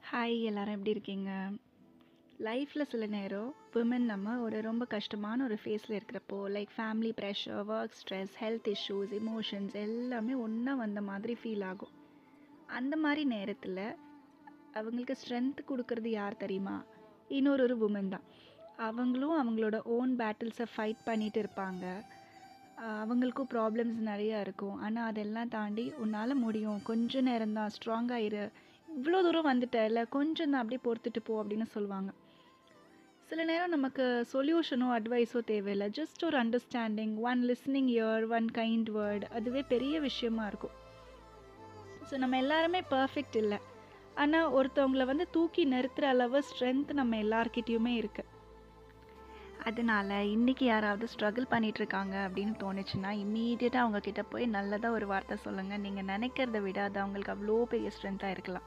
Hi எல்லாரும் எப்படி இருக்கீங்க? லைஃப்பில் சில நேரம் விமன் நம்ம ஒரு ரொம்ப கஷ்டமான ஒரு ஃபேஸில் இருக்கிறப்போ like family pressure, work stress, health issues, emotions எல்லாமே ஒன்றா வந்த மாதிரி ஃபீல் ஆகும். அந்த மாதிரி நேரத்தில் அவங்களுக்கு ஸ்ட்ரென்த் கொடுக்கறது யார் தெரியுமா? இன்னொரு உமன் தான். அவங்களும் அவங்களோட ஓன் பேட்டில்ஸை ஃபைட் பண்ணிட்டு இருப்பாங்க. அவங்களுக்கும் ப்ராப்ளம்ஸ் நிறையா இருக்கும். ஆனால் அதெல்லாம் தாண்டி உன்னால் முடியும், கொஞ்ச நேரம்தான், ஸ்ட்ராங்காக இரு, இவ்வளோ தூரம் வந்துட்டல, கொஞ்சம் தான், அப்படியே பொறுத்துட்டு போ அப்படின்னு சொல்லுவாங்க. சில நேரம் நமக்கு சொல்யூஷனோ அட்வைஸோ தேவையில்லை, ஜஸ்ட் ஒரு understanding, one listening year, one kind word, அதுவே பெரிய விஷயமா இருக்கும். ஸோ நம்ம எல்லாருமே பர்ஃபெக்ட் இல்லை, ஆனால் ஒருத்தவங்களை தூக்கி நிறுத்துகிற அளவு ஸ்ட்ரென்த் நம்ம எல்லார்கிட்டேயுமே இருக்குது. அதனால் இன்றைக்கி யாராவது ஸ்ட்ரகிள் பண்ணிகிட்ருக்காங்க அப்படின்னு தோணுச்சுன்னா இம்மீடியட்டாக அவங்கக்கிட்ட போய் நல்லதாக ஒரு வார்த்தை சொல்லுங்கள். நீங்கள் நினைக்கிறத விட அது அவங்களுக்கு அவ்வளோ பெரிய ஸ்ட்ரென்த்தாக இருக்கலாம்.